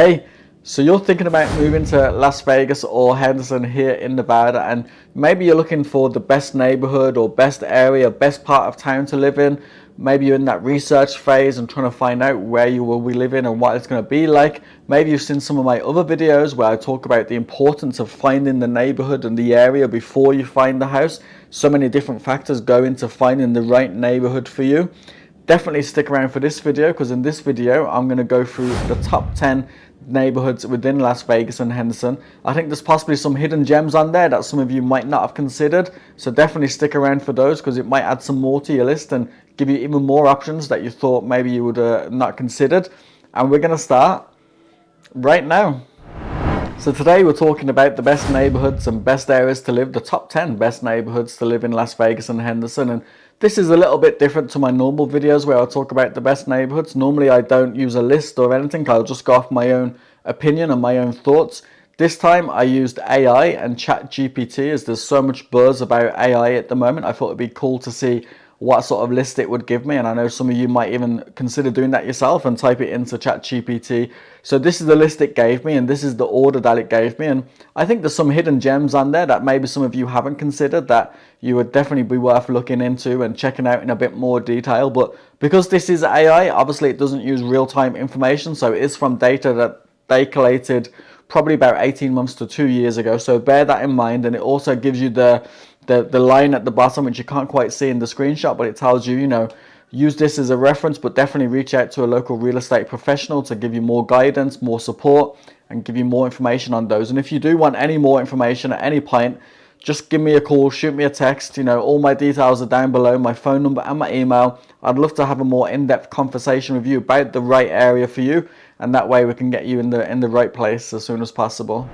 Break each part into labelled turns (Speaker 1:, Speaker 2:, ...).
Speaker 1: Hey, so you're thinking about moving to Las Vegas or Henderson here in Nevada, and maybe you're looking for the best neighborhood or best area, best part of town to live in. Maybe you're in that research phase and trying to find out where you will be living and what it's going to be like. Maybe you've seen some of my other videos where I talk about the importance of finding the neighborhood and the area before you find the house. So many different factors go into finding the right neighborhood for you. Definitely stick around for this video, because in this video I'm going to go through the top 10 neighborhoods within Las Vegas and Henderson. I think there's possibly some hidden gems on there that some of you might not have considered, so definitely stick around for those, because it might add some more to your list and give you even more options that you thought maybe you would not considered. And we're going to start right now. So today we're talking about the best neighborhoods and best areas to live, the top 10 best neighborhoods to live in Las Vegas and Henderson. And this is a little bit different to my normal videos where I talk about the best neighborhoods. Normally I don't use a list or anything. I'll just go off my own opinion and my own thoughts. This time I used AI and ChatGPT, as there's so much buzz about AI at the moment. I thought it'd be cool to see what sort of list it would give me, and I know some of you might even consider doing that yourself and type it into ChatGPT. So this is the list it gave me, and this is the order that it gave me, and I think there's some hidden gems on there that maybe some of you haven't considered that you would definitely be worth looking into and checking out in a bit more detail. But because this is AI, obviously it doesn't use real-time information, so it is from data that they collated probably about 18 months to 2 years ago, so bear that in mind. And it also gives you the line at the bottom, which you can't quite see in the screenshot, but it tells you, use this as a reference, but definitely reach out to a local real estate professional to give you more guidance, more support, and give you more information on those. And if you do want any more information at any point, just give me a call, shoot me a text. All my details are down below, my phone number and my email. I'd love to have a more in-depth conversation with you about the right area for you, and that way we can get you in the right place as soon as possible.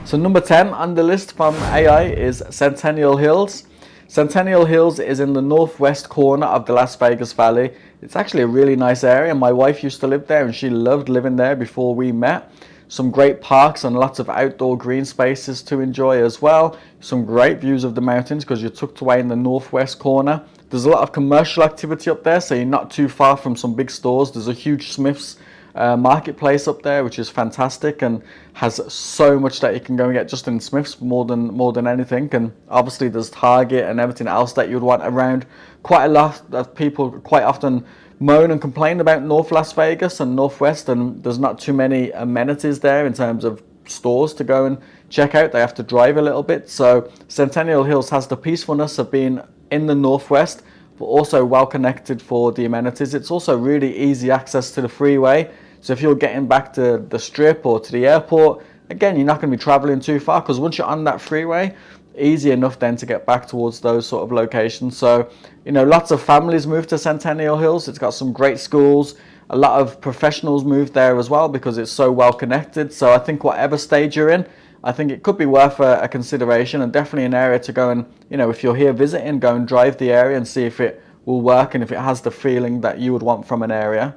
Speaker 1: So number 10 on the list from AI is Centennial Hills. Centennial Hills is in the northwest corner of the Las Vegas Valley. It's actually a really nice area. My wife used to live there and she loved living there before we met. Some great parks and lots of outdoor green spaces to enjoy as well. Some great views of the mountains because you're tucked away in the northwest corner. There's a lot of commercial activity up there, so you're not too far from some big stores. There's a huge Smith's marketplace up there, which is fantastic and has so much that you can go and get just in Smith's more than anything. And obviously there's Target and everything else that you'd want around. Quite a lot of people quite often moan and complain about North Las Vegas and Northwest, and there's not too many amenities there in terms of stores to go and check out. They have to drive a little bit. So Centennial Hills has the peacefulness of being in the Northwest, but also well connected for the amenities. It's also really easy access to the freeway. So if you're getting back to the Strip or to the airport, again, you're not going to be traveling too far, because once you're on that freeway, easy enough then to get back towards those sort of locations. So, lots of families move to Centennial Hills. It's got some great schools. A lot of professionals move there as well because it's so well connected. So I think whatever stage you're in, I think it could be worth a consideration, and definitely an area to go and, if you're here visiting, go and drive the area and see if it will work and if it has the feeling that you would want from an area.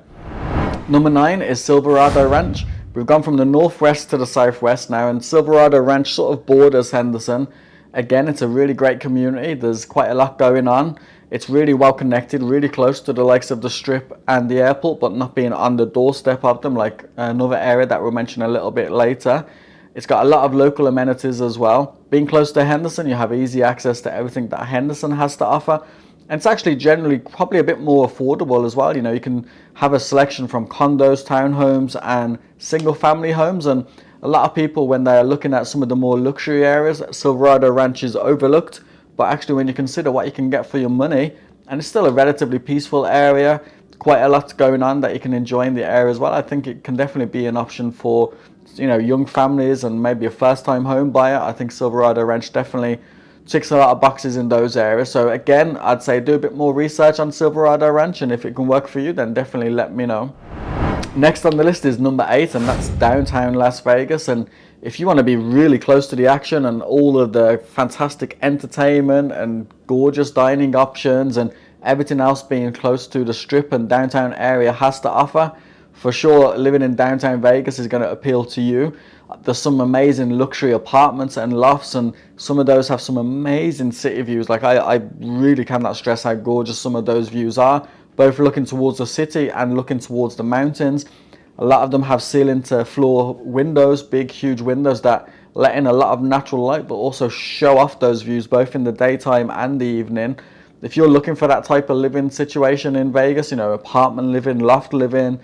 Speaker 1: Number 9 is Silverado Ranch. We've gone from the northwest to the southwest now, and Silverado Ranch sort of borders Henderson. Again, it's a really great community. There's quite a lot going on. It's really well connected, really close to the likes of the Strip and the airport, but not being on the doorstep of them like another area that we'll mention a little bit later. It's got a lot of local amenities as well. Being close to Henderson, you have easy access to everything that Henderson has to offer. And it's actually generally probably a bit more affordable as well. You can have a selection from condos, townhomes, and single family homes. And a lot of people, when they're looking at some of the more luxury areas, Silverado Ranch is overlooked. But actually, when you consider what you can get for your money, and it's still a relatively peaceful area, quite a lot going on that you can enjoy in the area as well, I think it can definitely be an option for, young families and maybe a first-time home buyer. I think Silverado Ranch definitely ticks a lot of boxes in those areas. So again, I'd say do a bit more research on Silverado Ranch, and if it can work for you, then definitely let me know. Next on the list is number 8, and that's downtown Las Vegas. And if you want to be really close to the action and all of the fantastic entertainment and gorgeous dining options and everything else being close to the Strip and downtown area has to offer, for sure living in downtown Vegas is going to appeal to you. There's some amazing luxury apartments and lofts, and some of those have some amazing city views. Like I really cannot stress how gorgeous some of those views are, both looking towards the city and looking towards the mountains. A lot of them have ceiling to floor windows, big huge windows that let in a lot of natural light, but also show off those views both in the daytime and the evening. If you're looking for that type of living situation in Vegas, you know, apartment living, loft living,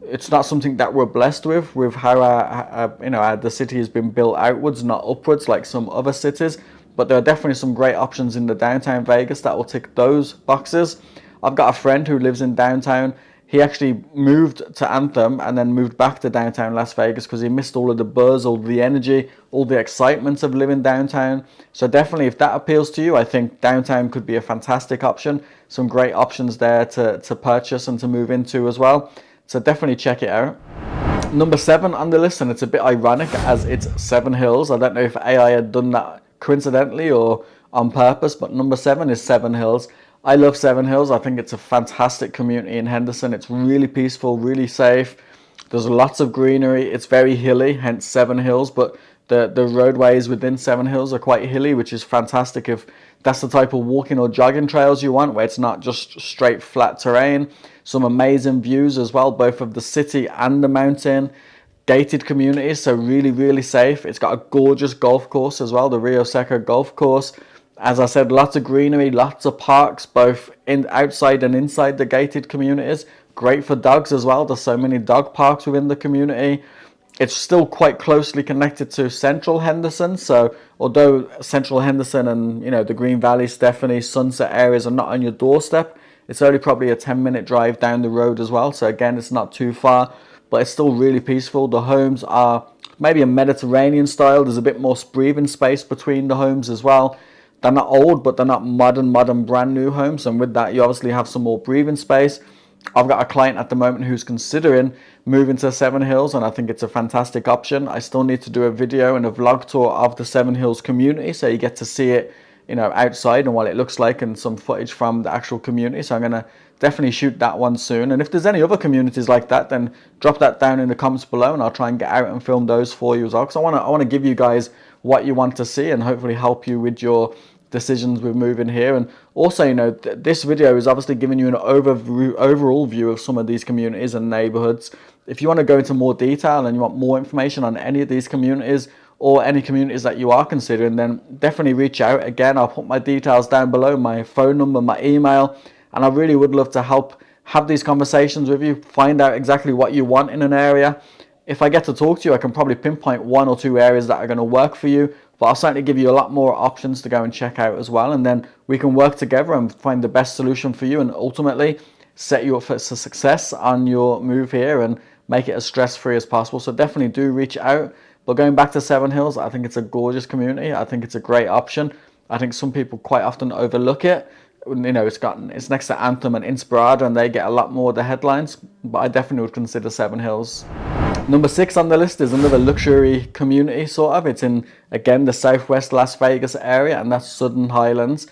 Speaker 1: it's not something that we're blessed with how the city has been built outwards, not upwards like some other cities. But there are definitely some great options in the downtown Vegas that will tick those boxes. I've got a friend who lives in downtown. He actually moved to Anthem and then moved back to downtown Las Vegas because he missed all of the buzz, all the energy, all the excitement of living downtown. So definitely, if that appeals to you, I think downtown could be a fantastic option. Some great options there to purchase and to move into as well. So definitely check it out. Number 7 on the list, and it's a bit ironic as it's Seven Hills. I don't know if AI had done that coincidentally or on purpose, but number 7 is Seven Hills. I love Seven Hills. I think it's a fantastic community in Henderson. It's really peaceful, really safe. There's lots of greenery. It's very hilly, hence Seven Hills, but the roadways within Seven Hills are quite hilly, which is fantastic if that's the type of walking or jogging trails you want, where it's not just straight flat terrain. Some amazing views as well, both of the city and the mountain. Gated communities, so really, really safe. It's got a gorgeous golf course as well, the Rio Seco golf course. As I said, lots of greenery, lots of parks, both outside and inside the gated communities. Great for dogs as well. There's so many dog parks within the community. It's still quite closely connected to Central Henderson. So although Central Henderson and, you know, the Green Valley, Stephanie, Sunset areas are not on your doorstep, it's only probably a 10-minute drive down the road as well. So again, it's not too far, but it's still really peaceful. The homes are maybe a Mediterranean style. There's a bit more breathing space between the homes as well. They're not old, but they're not modern brand new homes. And with that, you obviously have some more breathing space. I've got a client at the moment who's considering moving to Seven Hills, and I think it's a fantastic option. I still need to do a video and a vlog tour of the Seven Hills community, so you get to see it, you know, outside and what it looks like, and some footage from the actual community. So I'm going to definitely shoot that one soon. And if there's any other communities like that, then drop that down in the comments below, and I'll try and get out and film those for you as well, because I want to give you guys what you want to see and hopefully help you with your decisions with moving here. And also, you know, this video is obviously giving you an overall view of some of these communities and neighborhoods. If you want to go into more detail and you want more information on any of these communities or any communities that you are considering, then definitely reach out. Again, I'll put my details down below, my phone number, my email, and I really would love to help have these conversations with you, find out exactly what you want in an area. If I get to talk to you, I can probably pinpoint 1 or 2 areas that are going to work for you, but I'll certainly give you a lot more options to go and check out as well, and then we can work together and find the best solution for you and ultimately set you up for success on your move here and make it as stress-free as possible. So definitely do reach out. But going back to Seven Hills, I think it's a gorgeous community. I think it's a great option. I think some people quite often overlook it. You know, it's next to Anthem and Inspirada, and they get a lot more of the headlines, but I definitely would consider Seven Hills. Number 6 on the list is another luxury community, sort of. It's in, again, the southwest Las Vegas area, and that's Southern Highlands.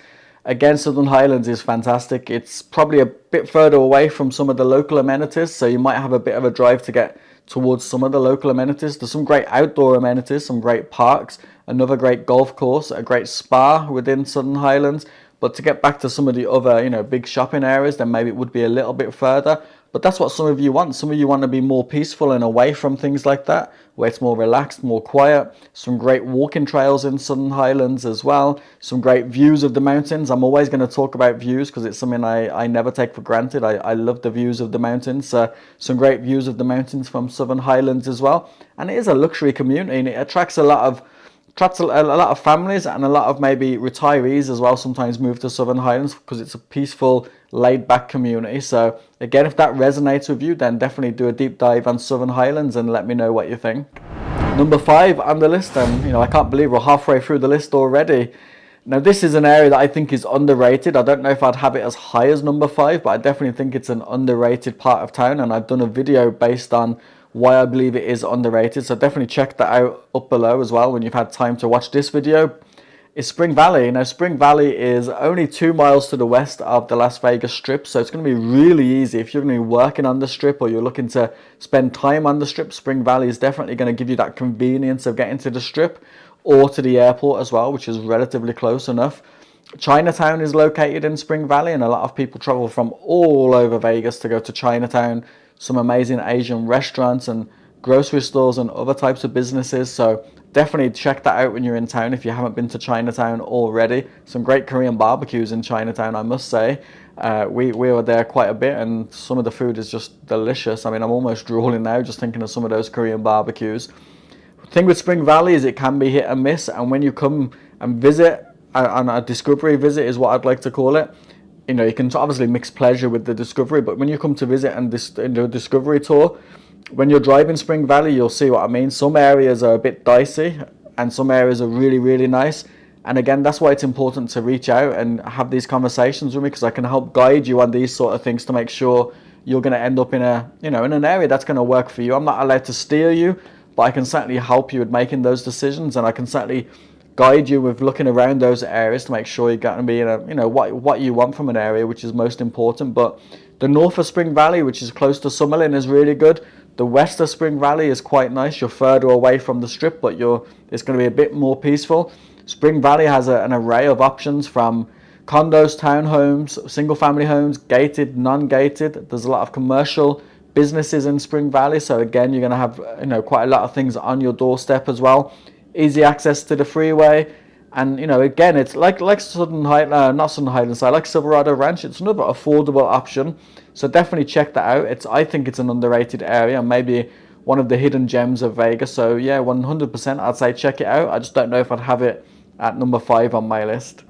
Speaker 1: Again, Southern Highlands is fantastic. It's probably a bit further away from some of the local amenities, so you might have a bit of a drive to get towards some of the local amenities. There's some great outdoor amenities, some great parks, another great golf course, a great spa within Southern Highlands. But to get back to some of the other, you know, big shopping areas, then maybe it would be a little bit further. But that's what some of you want. Some of you want to be more peaceful and away from things like that, where it's more relaxed, more quiet. Some great walking trails in Southern Highlands as well. Some great views of the mountains. I'm always going to talk about views because it's something I never take for granted. I love the views of the mountains. Some great views of the mountains from Southern Highlands as well. And it is a luxury community, and it attracts a lot of families, and a lot of maybe retirees as well sometimes move to Southern Highlands because it's a peaceful, laid-back community. So again, if that resonates with you, then definitely do a deep dive on Southern Highlands and let me know what you think. Number 5 on the list, and you know, I can't believe we're halfway through the list already. Now this is an area that I think is underrated. I don't know if I'd have it as high as number 5, but I definitely think it's an underrated part of town, and I've done a video based on why I believe it is underrated. So definitely check that out up below as well when you've had time to watch this video. Is Spring Valley. Now Spring Valley is only 2 miles to the west of the Las Vegas Strip, so it's going to be really easy if you're going to be working on the Strip or you're looking to spend time on the Strip. Spring Valley is definitely going to give you that convenience of getting to the Strip or to the airport as well, which is relatively close enough. Chinatown is located in Spring Valley, and a lot of people travel from all over Vegas to go to Chinatown. some amazing Asian restaurants and grocery stores and other types of businesses. So definitely check that out when you're in town if you haven't been to Chinatown already. Some great Korean barbecues in Chinatown, I must say. We were there quite a bit, and some of the food is just delicious. I mean, I'm almost drooling now just thinking of some of those Korean barbecues. The thing with Spring Valley is it can be hit and miss, and when you come and visit, on a discovery visit is what I'd like to call it, you know, you can obviously mix pleasure with the discovery, but when you come to visit and do a discovery tour, when you're driving Spring Valley, you'll see what I mean. Some areas are a bit dicey and some areas are really, really nice. And again, that's why it's important to reach out and have these conversations with me, because I can help guide you on these sort of things to make sure you're going to end up in a, you know, in an area that's going to work for you. I'm not allowed to steer you, but I can certainly help you with making those decisions, and I can certainly guide you with looking around those areas to make sure you're going to be in a, you know, what you want from an area, which is most important. But the north of Spring Valley, which is close to Summerlin, is really good. The west of Spring Valley is quite nice. You're further away from the strip, but it's going to be a bit more peaceful. Spring Valley has an array of options, from condos, townhomes, single family homes, gated, non-gated. There's a lot of commercial businesses in Spring Valley, so again, you're going to have, you know, quite a lot of things on your doorstep as well. Easy access to the freeway, and, you know, again, it's like Southern Highlands, not Southern Highlands, I like Silverado Ranch. It's another affordable option, so definitely check that out. I think it's an underrated area, maybe one of the hidden gems of Vegas. So yeah, 100% I'd say check it out. I just don't know if I'd have it at number 5 on my list.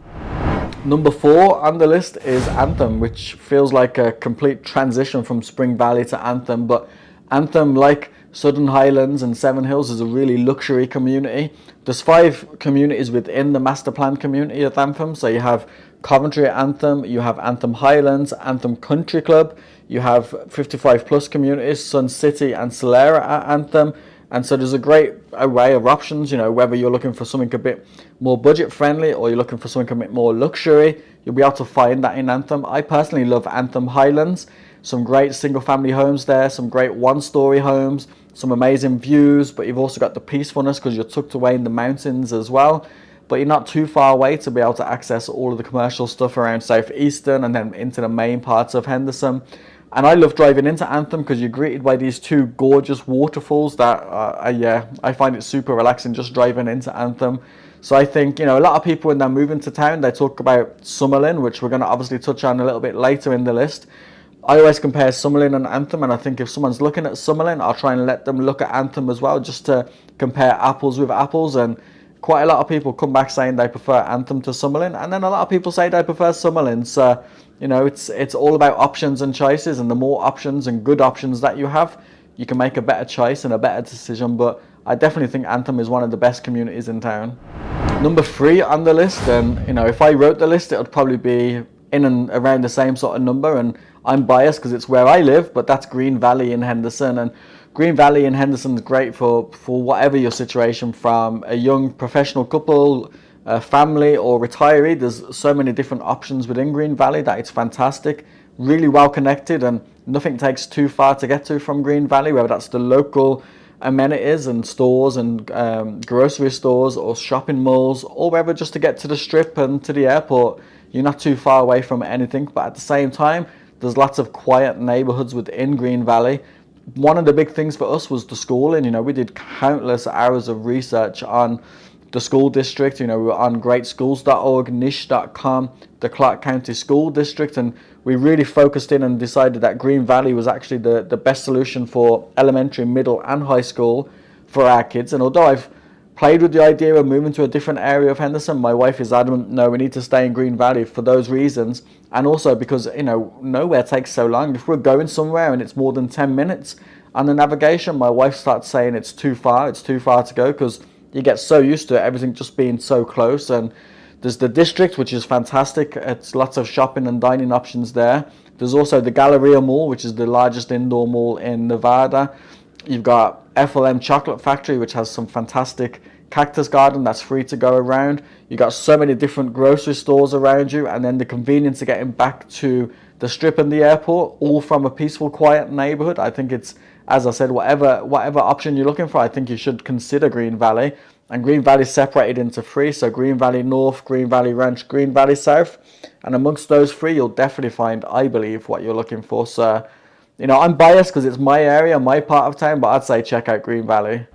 Speaker 1: Number 4 on the list is Anthem, which feels like a complete transition from Spring Valley to Anthem. But Anthem, like Southern Highlands and Seven Hills, is a really luxury community. There's 5 communities within the master plan community of Anthem. So you have Coventry at Anthem, you have Anthem Highlands, Anthem Country Club, you have 55 plus communities, Sun City and Solera at Anthem. And so there's a great array of options, you know, whether you're looking for something a bit more budget friendly or you're looking for something a bit more luxury, you'll be able to find that in Anthem. I personally love Anthem Highlands. Some great single family homes there, some great one-story homes, some amazing views, but you've also got the peacefulness because you're tucked away in the mountains as well. But you're not too far away to be able to access all of the commercial stuff around Southeastern and then into the main parts of Henderson. And I love driving into Anthem because you're greeted by these 2 gorgeous waterfalls that, I find it super relaxing just driving into Anthem. So I think, you know, a lot of people when they're moving to town, they talk about Summerlin, which we're going to obviously touch on a little bit later in the list. I always compare Summerlin and Anthem, and I think if someone's looking at Summerlin, I'll try and let them look at Anthem as well, just to compare apples with apples. And quite a lot of people come back saying they prefer Anthem to Summerlin, and then a lot of people say they prefer Summerlin. So, you know, it's all about options and choices, and the more options and good options that you have, you can make a better choice and a better decision. But I definitely think Anthem is one of the best communities in town. Number 3 on the list, and, you know, if I wrote the list, it would probably be in and around the same sort of number, and I'm biased because it's where I live, but that's Green Valley in Henderson. And Green Valley in Henderson is great for whatever your situation, from a young professional couple, a family, or retiree. There's so many different options within Green Valley that it's fantastic. Really well connected, and nothing takes too far to get to from Green Valley, whether that's the local amenities and stores and grocery stores or shopping malls, or whether just to get to the strip and to the airport. You're not too far away from anything, but at the same time, there's lots of quiet neighborhoods within Green Valley. One of the big things for us was the schooling. You know, we did countless hours of research on the school district. You know, we were on greatschools.org, niche.com, the Clark County School District, and we really focused in and decided that Green Valley was actually the best solution for elementary, middle and high school for our kids. And although I've played with the idea of moving to a different area of Henderson, my wife is adamant, no, we need to stay in Green Valley for those reasons. And also because, you know, nowhere takes so long. If we're going somewhere and it's more than 10 minutes on the navigation, my wife starts saying it's too far to go, because you get so used to everything just being so close. And there's the district, which is fantastic. It's lots of shopping and dining options there. There's also the Galleria Mall, which is the largest indoor mall in Nevada. You've got FLM Chocolate Factory, which has some fantastic cactus garden that's free to go around. You got so many different grocery stores around you, and then the convenience of getting back to the strip and the airport, all from a peaceful, quiet neighborhood. I think it's, as I said, whatever option you're looking for, I think you should consider Green Valley. And Green Valley is separated into 3, so Green Valley North, Green Valley Ranch, Green Valley South. And amongst those 3, you'll definitely find, I believe, what you're looking for. So I'm biased because it's my area, my part of town, but I'd say check out Green Valley.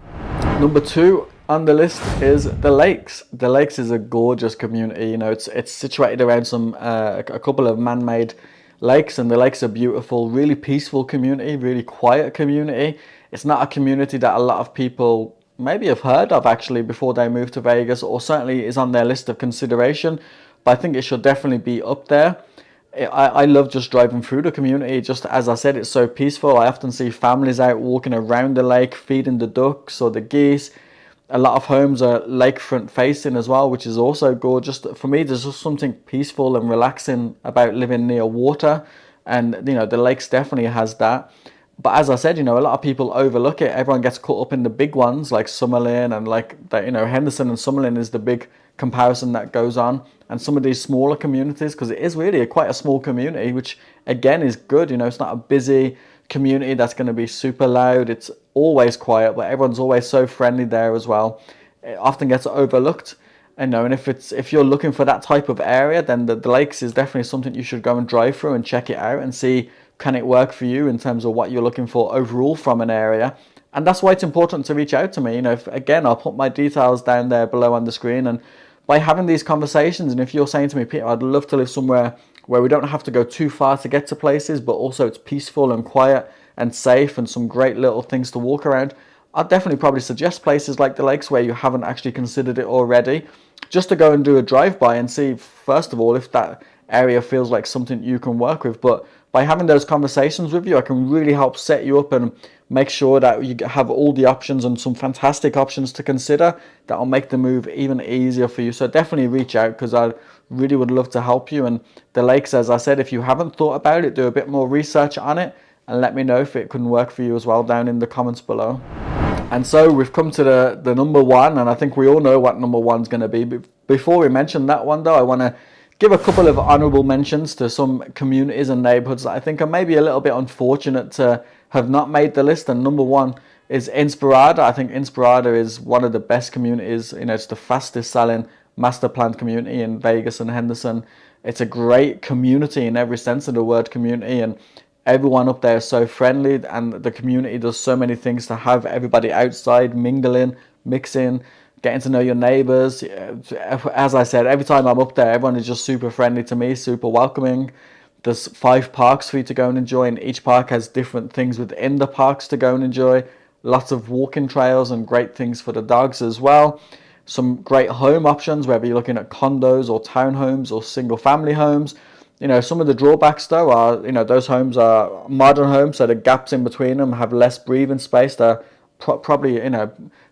Speaker 1: Number 2 on the list is the Lakes. The Lakes is a gorgeous community. It's situated around a couple of man-made lakes, and the lakes are beautiful. Really peaceful community, really quiet community. It's not a community that a lot of people maybe have heard of actually before they move to Vegas, or certainly is on their list of consideration. But I think it should definitely be up there. I love just driving through the community. Just as I said, it's so peaceful. I often see families out walking around the lake, feeding the ducks or the geese. A lot of homes are lakefront facing as well, which is also gorgeous. For me, there's just something peaceful and relaxing about living near water. And, the lakes definitely has that. But as I said, a lot of people overlook it. Everyone gets caught up in the big ones like Summerlin and like that, Henderson and Summerlin is the big comparison that goes on. And some of these smaller communities, because it is really quite a small community, which again is good. It's not a busy community that's going to be super loud. It's always quiet, but everyone's always so friendly there as well. It often gets overlooked. And if you're looking for that type of area, then the lakes is definitely something you should go and drive through and check it out and see, can it work for you in terms of what you're looking for overall from an area. And that's why it's important to reach out to me. Again, I'll put my details down there below on the screen, and by having these conversations, and if you're saying to me, Peter, I'd love to live somewhere where we don't have to go too far to get to places, but also it's peaceful and quiet and safe and some great little things to walk around, I'd definitely probably suggest places like the lakes where you haven't actually considered it already, just to go and do a drive-by and see, first of all, if that area feels like something you can work with. But by having those conversations with you, I can really help set you up and make sure that you have all the options and some fantastic options to consider that will make the move even easier for you. So definitely reach out, because I really would love to help you. And the lakes, as I said, if you haven't thought about it, do a bit more research on it and let me know if it can work for you as well down in the comments below. And so we've come to the number 1, and I think we all know what number 1's going to be. But before we mention that one though, I want to give a couple of honorable mentions to some communities and neighborhoods that I think are maybe a little bit unfortunate to have not made the list. And number 1 is Inspirada. I think Inspirada is one of the best communities. It's the fastest selling master planned community in Vegas and Henderson. It's a great community in every sense of the word community, and everyone up there is so friendly, and the community does so many things to have everybody outside mingling, mixing, getting to know your neighbors. As I said, every time I'm up there, everyone is just super friendly to me, super welcoming. There's 5 parks for you to go and enjoy, and each park has different things within the parks to go and enjoy. Lots of walking trails and great things for the dogs as well. Some great home options, whether you're looking at condos or townhomes or single family homes. Some of the drawbacks though are, those homes are modern homes, so the gaps in between them have less breathing space. They're probably,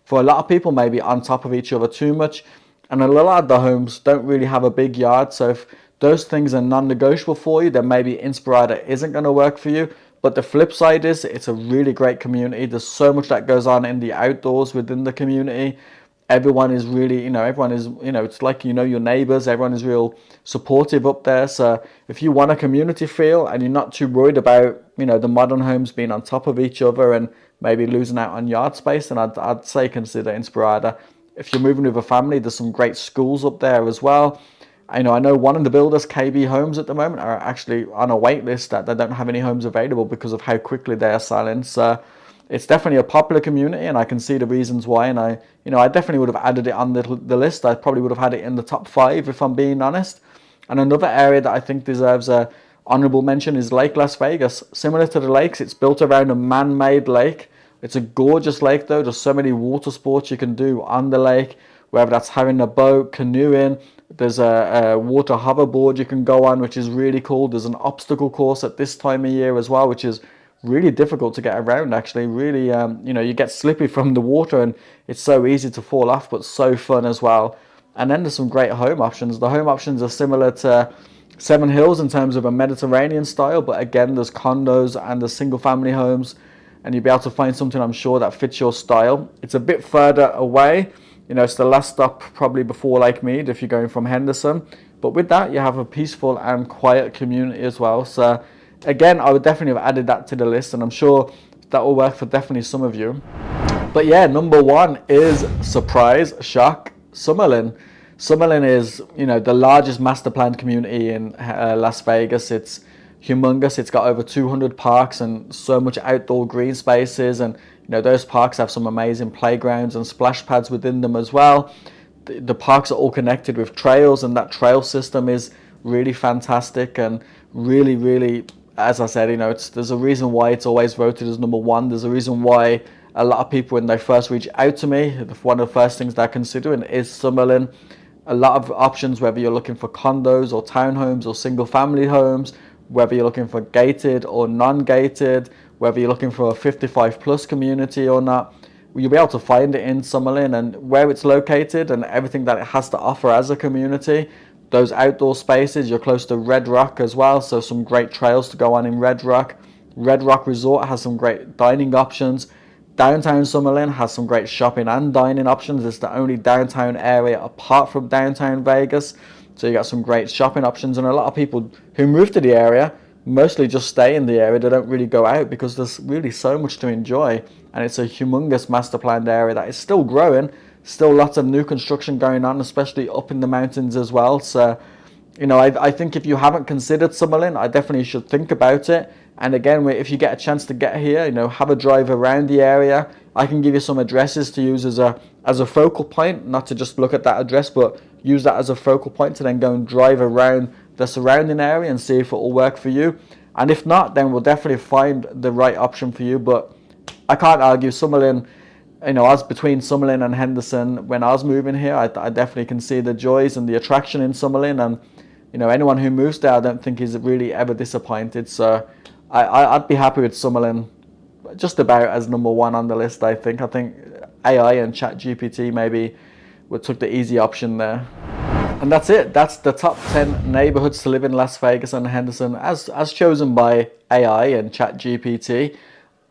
Speaker 1: for a lot of people, maybe on top of each other too much. And a lot of the homes don't really have a big yard. So if those things are non-negotiable for you, then maybe Inspirada isn't going to work for you. But the flip side is, it's a really great community. There's so much that goes on in the outdoors within the community. Everyone is really, everyone is, it's like, your neighbors, everyone is real supportive up there. So if you want a community feel and you're not too worried about, the modern homes being on top of each other and maybe losing out on yard space, then I'd say consider Inspirada. If you're moving with a family, there's some great schools up there as well. I know one of the builders, KB Homes, at the moment are actually on a wait list that they don't have any homes available because of how quickly they are selling. So it's definitely a popular community, and I can see the reasons why. And I definitely would have added it on the list. I probably would have had it in the top 5 if I'm being honest. And another area that I think deserves a honorable mention is Lake Las Vegas. Similar to the lakes, it's built around a man-made lake. It's a gorgeous lake though. There's so many water sports you can do on the lake, whether that's having a boat, canoeing. There's a water hoverboard you can go on, which is really cool. There's an obstacle course at this time of year as well, which is really difficult to get around actually. Really, you get slippy from the water and it's so easy to fall off, but so fun as well. And then there's some great home options. The home options are similar to Seven Hills in terms of a Mediterranean style, but again, there's condos and there's single family homes, and you'll be able to find something, I'm sure, that fits your style. It's a bit further away. It's the last stop probably before Lake Mead if you're going from Henderson. But with that, you have a peaceful and quiet community as well. So again, I would definitely have added that to the list, and I'm sure that will work for definitely some of you. But yeah, number 1 is, surprise, shock, Summerlin. Summerlin is, the largest master planned community in Las Vegas. It's humongous. It's got over 200 parks and so much outdoor green spaces, and those parks have some amazing playgrounds and splash pads within them as well. The parks are all connected with trails, and that trail system is really fantastic and really, as I said, there's a reason why it's always voted as #1. There's a reason why a lot of people, when they first reach out to me, one of the first things they're considering is Summerlin. A lot of options, whether you're looking for condos or townhomes or single family homes, whether you're looking for gated or non-gated, whether you're looking for a 55 plus community or not, you'll be able to find it in Summerlin, and where it's located and everything that it has to offer as a community. Those outdoor spaces, you're close to Red Rock as well, so some great trails to go on in Red Rock. Red Rock Resort has some great dining options. Downtown Summerlin has some great shopping and dining options. It's the only downtown area apart from downtown Vegas, so you got some great shopping options, and a lot of people who move to the area mostly just stay in the area. They don't really go out because there's really so much to enjoy, and it's a humongous master planned area that is still growing. Still lots of new construction going on, especially up in the mountains as well. So, I think if you haven't considered Summerlin, I definitely should think about it. And again, if you get a chance to get here, have a drive around the area. I can give you some addresses to use as a focal point, not to just look at that address, but use that as a focal point to then go and drive around the surrounding area and see if it will work for you. And if not, then we'll definitely find the right option for you. But I can't argue Summerlin. I was between Summerlin and Henderson when I was moving here. I definitely can see the joys and the attraction in Summerlin, and anyone who moves there, I don't think is really ever disappointed. So I'd be happy with Summerlin just about as #1 on the list. I think AI and ChatGPT maybe took the easy option there. And that's it. That's the top 10 neighborhoods to live in Las Vegas and Henderson as chosen by AI and ChatGPT.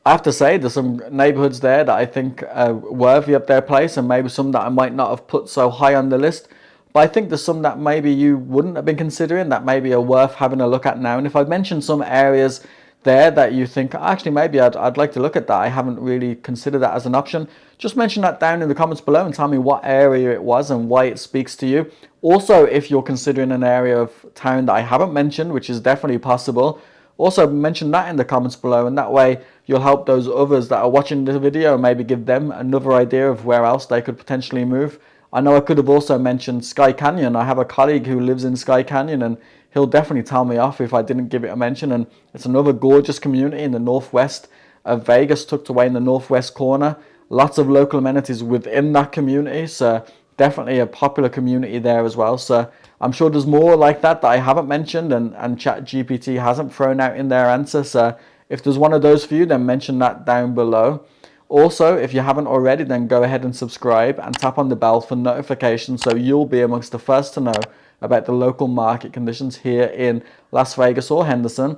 Speaker 1: I have to say, there's some neighborhoods there that I think are worthy of their place, and maybe some that I might not have put so high on the list. But I think there's some that maybe you wouldn't have been considering that maybe are worth having a look at now. And if I've mentioned some areas there that you think, actually, maybe I'd like to look at that, I haven't really considered that as an option, just mention that down in the comments below and tell me what area it was and why it speaks to you. Also, if you're considering an area of town that I haven't mentioned, which is definitely possible, also mention that in the comments below, and that way you'll help those others that are watching the video and maybe give them another idea of where else they could potentially move. I know I could have also mentioned Sky Canyon. I have a colleague who lives in Sky Canyon, and he'll definitely tell me off if I didn't give it a mention. And it's another gorgeous community in the northwest of Vegas, tucked away in the northwest corner. Lots of local amenities within that community, so definitely a popular community there as well. So I'm sure there's more like that I haven't mentioned, and ChatGPT hasn't thrown out in their answer. So if there's one of those for you, then mention that down below. Also, if you haven't already, then go ahead and subscribe and tap on the bell for notifications so you'll be amongst the first to know about the local market conditions here in Las Vegas or Henderson.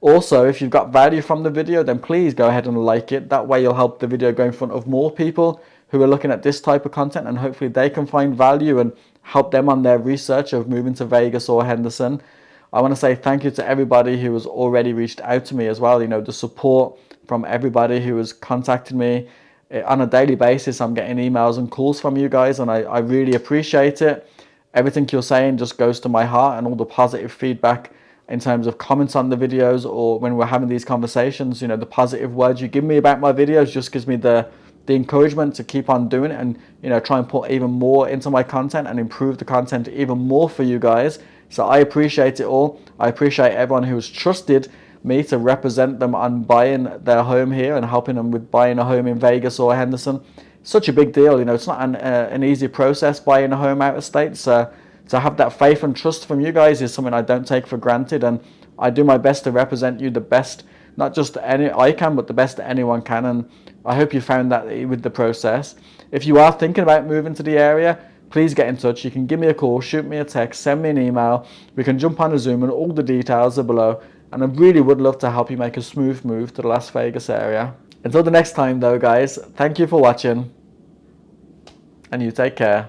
Speaker 1: Also, if you've got value from the video, then please go ahead and like it. That way you'll help the video go in front of more people who are looking at this type of content, and hopefully they can find value and help them on their research of moving to Vegas or Henderson. I want to say thank you to everybody who has already reached out to me as well. The support from everybody who has contacted me on a daily basis. I'm getting emails and calls from you guys, and I really appreciate it. Everything you're saying just goes to my heart, and all the positive feedback in terms of comments on the videos, or when we're having these conversations, the positive words you give me about my videos just gives me the encouragement to keep on doing it, and try and put even more into my content and improve the content even more for you guys. So I appreciate it all. I appreciate everyone who has trusted me to represent them on buying their home here and helping them with buying a home in Vegas or Henderson. Such a big deal. It's not an easy process buying a home out of state. So to have that faith and trust from you guys is something I don't take for granted, and I do my best to represent you the best, not just I can, but the best that anyone can. And I hope you found that with the process. If you are thinking about moving to the area, please get in touch. You can give me a call, shoot me a text, send me an email. We can jump on a Zoom, and all the details are below. And I really would love to help you make a smooth move to the Las Vegas area. Until the next time though, guys, thank you for watching, and you take care.